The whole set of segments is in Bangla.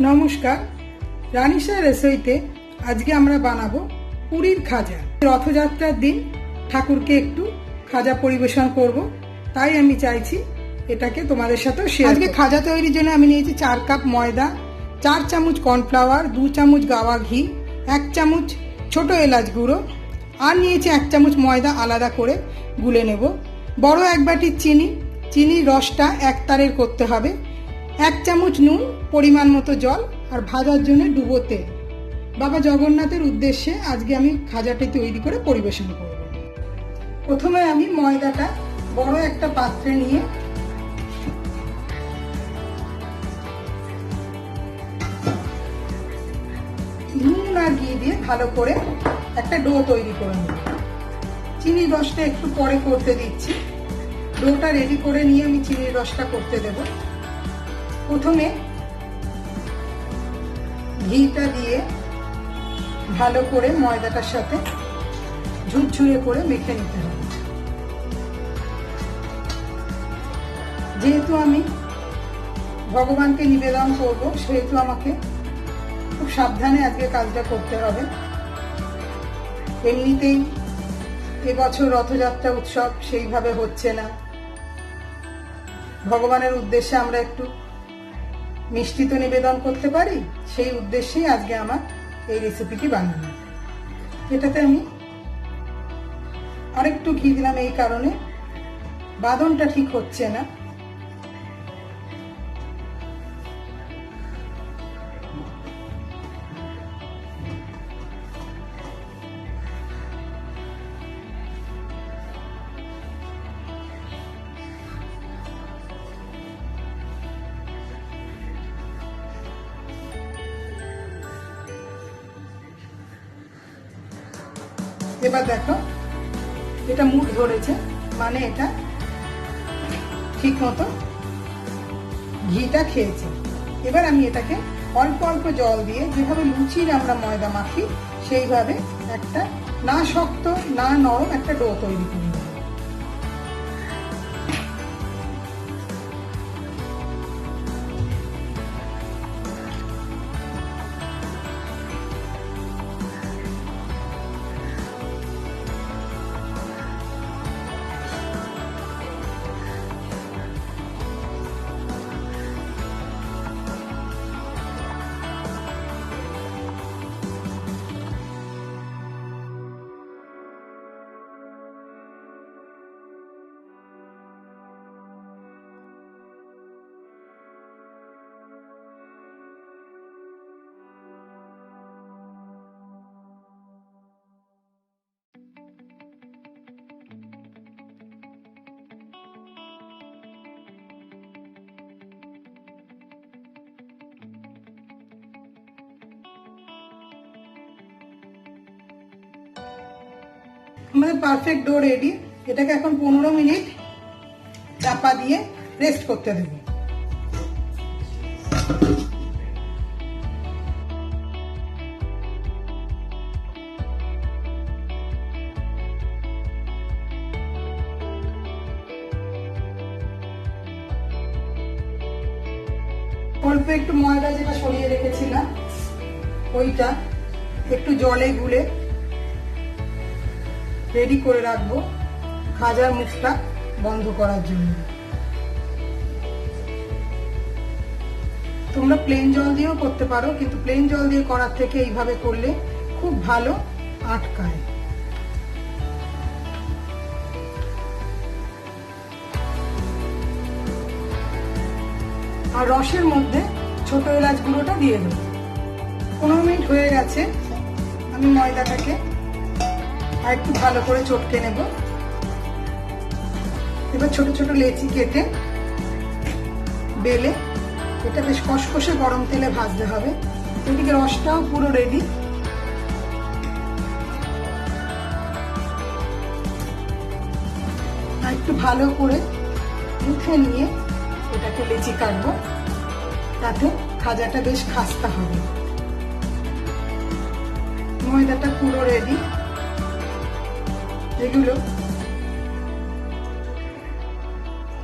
নমস্কার, রানিশা রেসিপিতে আজকে আমরা বানাবো পুরীর খাজা। রথযাত্রার দিন ঠাকুরকে একটু খাজা পরিবেশন করব, তাই আমি চাইছি এটাকে তোমাদের সাথে শেয়ার। আজকে খাজা তৈরির জন্য আমি নিয়েছি 4 কাপ ময়দা, 4 চামচ কর্নফ্লাওয়ার, 2 চামচ গাওয়া ঘি, 1 চামচ ছোট এলাচ গুঁড়ো, আর নিয়েছি 1 চামচ ময়দা আলাদা করে গুলে নেব। বড় 1 বাটি চিনি, চিনির রসটা 1 তারের করতে হবে, 1 চামচ নুন, পরিমাণ মতো জল, আর ভাজার জন্য ডুবো তেল। বাবা জগন্নাথের উদ্দেশ্যে আজকে আমি খাজাটি তৈরি করে পরিবেশন করব। প্রথমে আমি ময়দাটা বড় একটা পাত্রে নিয়ে নুন আর ঘি দিয়ে ভালো করে একটা ডো তৈরি করে নেব। চিনির রসটা একটু পরে করতে দিচ্ছি। ডোটা রেডি করে নিয়ে আমি চিনির রসটা করতে দেব। প্রথমে ঘিটা দিয়ে ভালো করে ময়দাটার সাথে ঝুরঝুরে করে মেখে নিতে হবে। যেহেতু আমি ভগবানকে নিবেদন করব, সেহেতু আমাকে খুব সাবধানে আজকে কাজটা করতে হবে। এমনিতেই এবছর রথযাত্রা উৎসব সেইভাবে হচ্ছে না। ভগবানের উদ্দেশ্যে আমরা একটু মিষ্টি তো নিবেদন করতে পারি, সেই উদ্দেশ্যেই আজকে আমার এই রেসিপিটি বানানো। এটাতে আমি আরেকটু ঘি দিলাম, এই কারণে বাদনটা ঠিক হচ্ছে না। এবার দেখো, এটা মুঠ ধরেছে, মানে এটা ঠিক মতো ঘিটা খেয়েছে। এবার আমি এটাকে অল্প অল্প জল দিয়ে, যেভাবে লুচির আমরা ময়দা মাখি, সেইভাবে একটা না শক্ত না নরম একটা ডো তৈরি করি। আমাদের পারফেক্ট ডো রেডি। এটাকে এখন 15 মিনিট চাপা দিয়ে রেস্ট করতে দেব। অল্প একটু ময়দা যেটা সরিয়ে রেখেছিলাম, ওইটা একটু জলে গুলে রেডি করে রাখবো খাজার মুখটা বন্ধ করার জন্য। তোমরা প্লেন জল দিয়েও করতে পারো, কিন্তু প্লেন জল দিয়ে করার থেকে এইভাবে করলে খুব ভালো আটকায়। আর রসের মধ্যে ছোট এলাচ গুঁড়োটা দিয়ে দেবো। 15 মিনিট হয়ে গেছে। আমি ময়দাটাকে আর একটু ভালো করে চটকে নেব। এবার ছোট ছোট লেচি কেটে বেলে এটা বেশ কষকষে গরম তেলে ভাজতে হবে। এদিকে রসটাও পুরো রেডি। আর একটু ভালো করে মুখে নিয়ে এটাকে লেচি কাটবো, তাতে খাজাটা বেশ খাস্তা হবে। ময়দাটা পুরো রেডি। এগুলো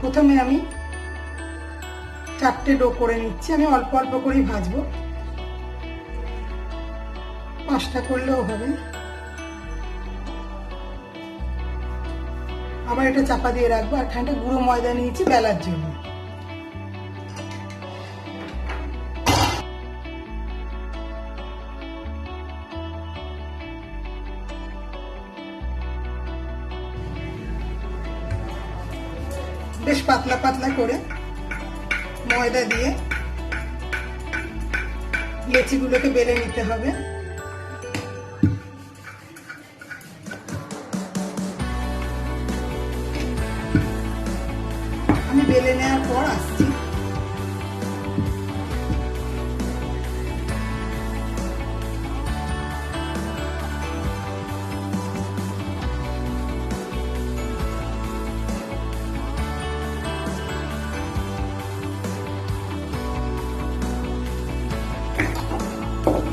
প্রথমে আমি 4টে ডো করে নিচ্ছি। আমি অল্প অল্প করেই ভাজবো। 5টা করলেও হবে। আবার এটা চাপা দিয়ে রাখবো। আর খানিকটা গুঁড়ো ময়দা নিয়েছি বেলার জন্য। বেশ পাতলা পাতলা করে ময়দা দিয়ে লেচিগুলোকে বেলে নিতে হবে। আমি বেলে নেওয়ার পর আসছি।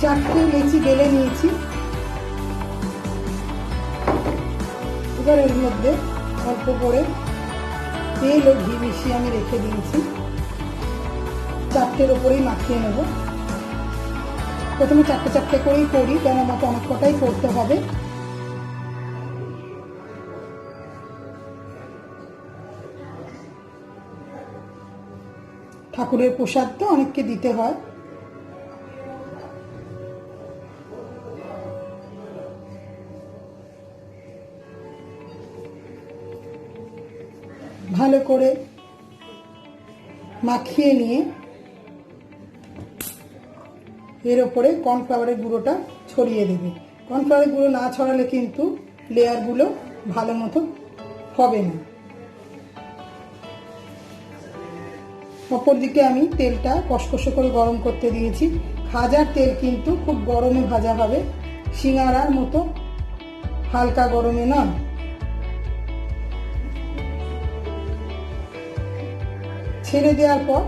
চারটে লেচি বেলে নিয়েছি। এবার এর মধ্যে অল্প করে তেল ও ঘি মিশিয়ে আমি রেখে দিয়েছি। চারটের ওপরেই মাখিয়ে নেব। প্রথমে চারটে চারটে করেই করি, কেন আমাকে অনেক কটাই করতে হবে। ঠাকুরের প্রসাদ তো অনেককে দিতে হয়। ভালো করে মাখিয়ে নিয়ে এর ওপরে কর্নফ্লাওয়ারের গুঁড়োটা ছড়িয়ে দেবে। কর্নফ্লাওয়ারের গুঁড়ো না ছড়ালে কিন্তু লেয়ারগুলো ভালো মতো হবে না। অপরদিকে আমি তেলটা কষকষে করে গরম করতে দিয়েছি। খাজার তেল কিন্তু খুব গরমে ভাজা হবে, সিঙ্গারার মতো হালকা গরমে নয়। ছেড়ে দেওয়ার পর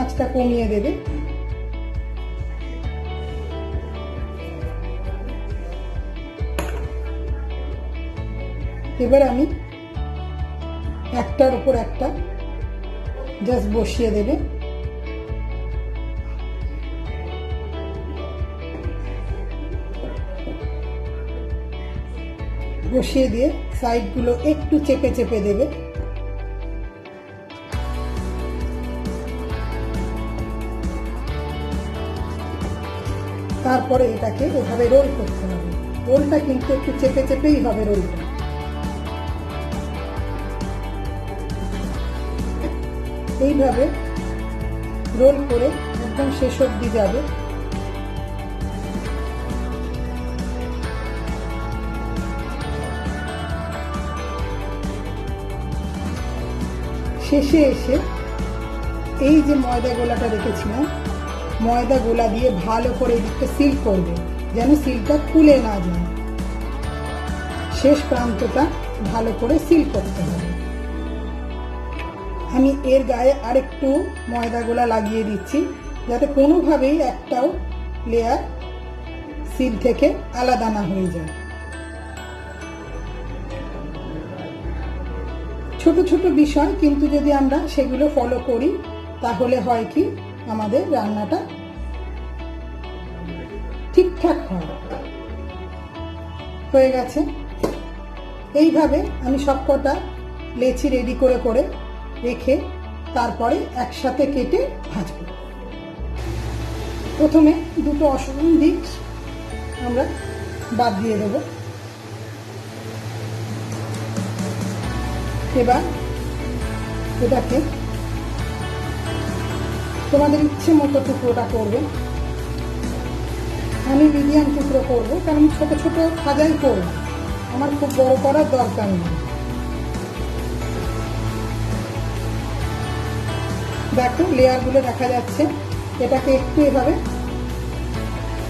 আঁচটা কমিয়ে দেবে। এবার আমি একটার উপর একটা জাস্ট বসিয়ে দেবে। বসিয়ে দিয়ে সাইডগুলো একটু চেপে চেপে দেবে। তারপরে এটাকে এভাবে রোল করতে হবে। রোলটা কিন্তু একটু চেপে চেপেই হবে রোলটা। এইভাবে রোল করে একদম শেষ অবধি যাবে। শেষে এসে এই যে ময়দা গোলাটা রেখেছিলাম, ময়দা গোলা দিয়ে ভালো করে এদিকটা সিল করবে, যেন সিলটা খুলে না যায়। শেষ প্রান্তটা ভালো করে সিল করতে হবে। আমি এর গায়ে আরেকটু ময়দা গোলা লাগিয়ে দিচ্ছি, যাতে কোনোভাবেই একটাও লেয়ার সিল থেকে আলাদা না হয়ে যায়। ছোট ছোট বিষয়, কিন্তু যদি আমরা সেগুলো ফলো করি তাহলে হয় কি আমাদের রান্নাটা ঠিকঠাক হয়। হয়ে গেছে। এইভাবে আমি সবকটা লেচি রেডি করে করে রেখে তারপরে একসাথে কেটে ভাজব। প্রথমে দুটো অসুগন্ধি আমরা বাদ দিয়ে দেব। এবার এটাকে তোমাদের ইচ্ছে মতো টুকরোটা করবে। আমি মিডিয়াম টুকরো করবো, কারণ ছোট ছোট খাজাই করবো, আমার খুব বড় করার দরকার নেই। দেখো লেয়ারগুলো দেখা যাচ্ছে। এটাকে একটু এভাবে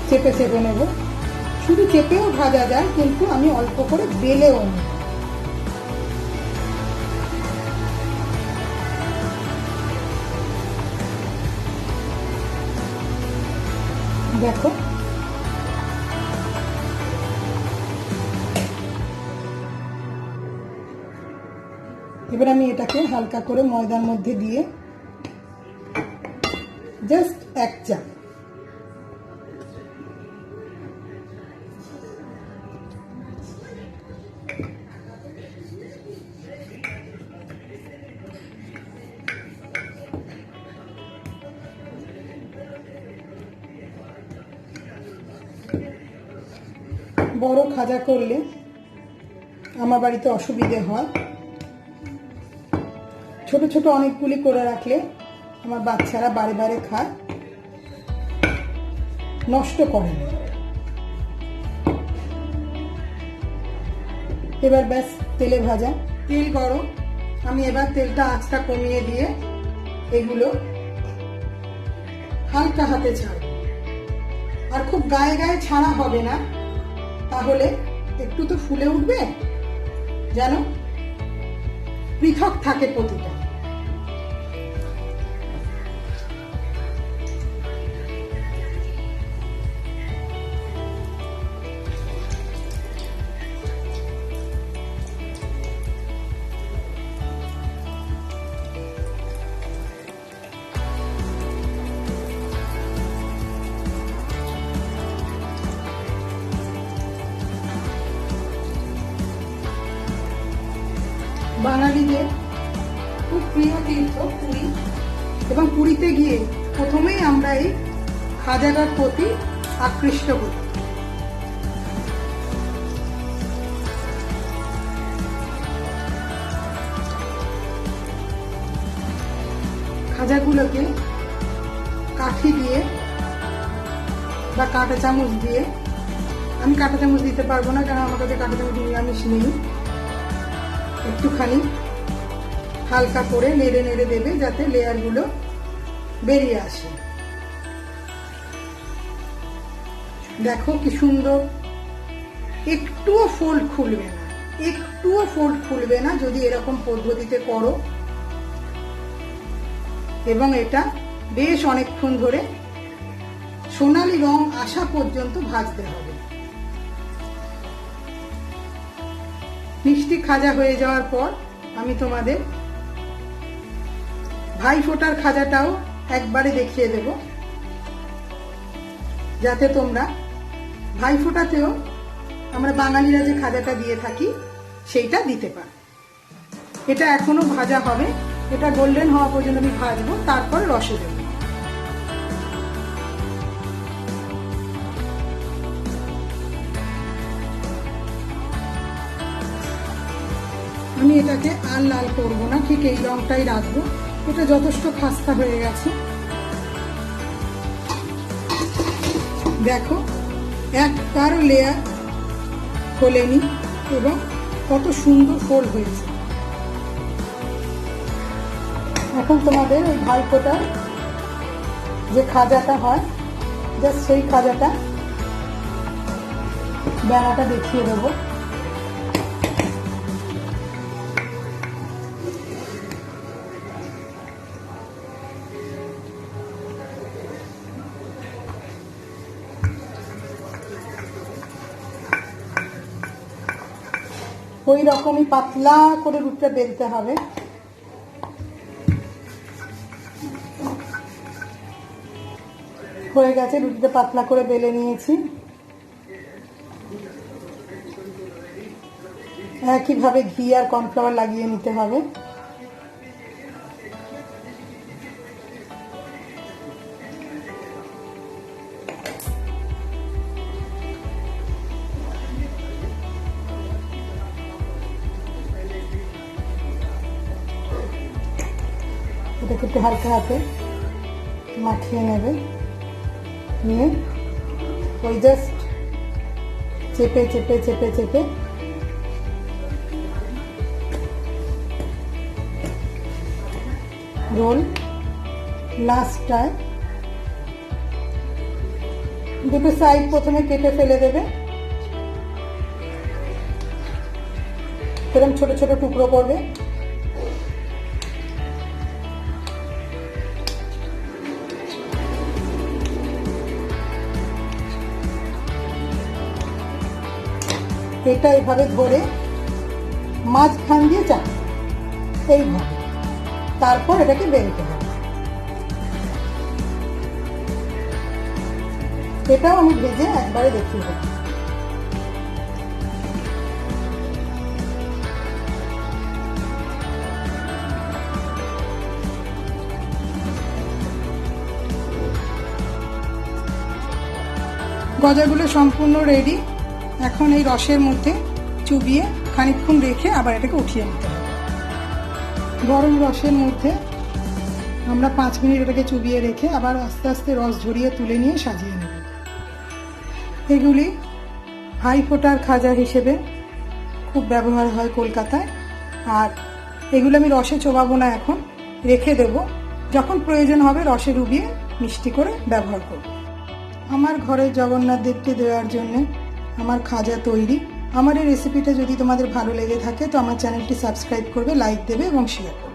চেপে চেপে নেব। শুধু চেপেও ভাজা যায়, কিন্তু আমি অল্প করে বেলেও নেব। দেখো এবার আমি এটাকে হালকা করে ময়দার মধ্যে দিয়ে জাস্ট এক চাপ বড় খাজা করলে আমার বাড়িতে অসুবিধে হয়, ছোট ছোট অনেকগুলি করে রাখলে আমার বাচ্চারা বারে বারে খায়, নষ্ট করে না। এবার ব্যাস তেলে ভাজা, তেল গরম। আমি এবার তেলটা আঁচটা কমিয়ে দিয়ে এগুলো হালকা হাতে ছাড়ব, আর খুব গায়ে গায়ে ছাড়া হবে না, তাহলে একটু তো ফুলে উঠবে, যেন পৃথক থাকে প্রতিটা। বাঙালিদের খুব প্রিয় তীর্থ পুরী, এবং পুরীতে গিয়ে প্রথমেই আমরা এই খাজাটার প্রতি আকৃষ্ট হই। খাজাগুলোকে কাঠি দিয়ে বা কাঁটা চামচ দিয়ে, আমি কাঁটা চামচ দিতে পারবো না কারণ আমার কাছে কাঁটা চামচ নিরামিষ নেই, একটুখানি হালকা করে নেড়ে নেড়ে দেবে যাতে লেয়ারগুলো বেরিয়ে আসে। দেখো কি সুন্দর, একটুও ফোল্ড খুলবে না, একটুও ফোল্ড খুলবে না যদি এরকম পদ্ধতিতে করো, এবং এটা বেশ অনেকক্ষণ ধরে সোনালী রং আসা পর্যন্ত ভাজতে হবে। মিষ্টি খাজা হয়ে যাওয়ার পর আমি তোমাদের ভাইফোঁটার খাজাটাও একবারে দেখিয়ে দেব, যাতে তোমরা ভাইফোঁটাতেও আমরা বাঙালিরা যে খাজাটা দিয়ে থাকি সেইটা দিতে পারো। এটা এখনো ভাজা হবে, এটা গোল্ডেন হওয়া পর্যন্ত আমি ভাজবো, তারপরে রসে দেব। আমি এটাকে আর লাল করবো না, ঠিক এই রংটাই রাখবো, এটা যথেষ্ট খাস্তা হয়ে গেছে। দেখো একবারও লেয়ার খোলেনি এবং কত সুন্দর ফোল্ড হয়েছে। এখন তোমাদের ওই ভাইফোঁটার যে খাজাটা হয়, জাস্ট সেই খাজাটা বেড়াটা দেখিয়ে দেবো। ওই রকমই পাতলা করে রুটিটা বেলতে হবে। হয়ে গেছে, রুটিটা পাতলা করে বেলে নিয়েছি। একইভাবে ঘি আর কর্নফ্লাওয়ার লাগিয়ে নিতে হবে। এটাকে একটু হালকা হাতে মাখিয়ে নেবে, নিয়ে ওই জাস্ট চেপে চেপে চেপে চেপে রোল লাস্টটায় দুটো সাইড প্রথমে কেটে ফেলে দেবে, এরকম ছোট ছোট টুকরো করবে। এটা এইভাবে ধরে মাঝখান দিয়ে চাপ, এইভাবে, তারপর এটাকে বেরোতে হবে। এটাও আমি ভেজে একবারে দেখিয়ে দেবো। গজাগুলো সম্পূর্ণ রেডি। এখন এই রসের মধ্যে চুবিয়ে খানিকক্ষণ রেখে আবার এটাকে উঠিয়ে নিতে হবে। গরম রসের মধ্যে আমরা 5 মিনিট এটাকে চুবিয়ে রেখে আবার আস্তে আস্তে রস ঝরিয়ে তুলে নিয়ে সাজিয়ে নেব। এগুলি ভাই ফোঁটার খাজা হিসেবে খুব ব্যবহার হয় কলকাতায়। আর এগুলো আমি রসে চোবাবো না, এখন রেখে দেব, যখন প্রয়োজন হবে রসে ডুবিয়ে মিষ্টি করে ব্যবহার করব। আমার ঘরে জগন্নাথ দেবকে দেওয়ার জন্য আমার খাজা তৈরি। আমার এই রেসিপিটা যদি তোমাদের ভালো লেগে থাকে তো আমার চ্যানেলটি সাবস্ক্রাইব করবে, লাইক দেবে এবং শেয়ার করবে।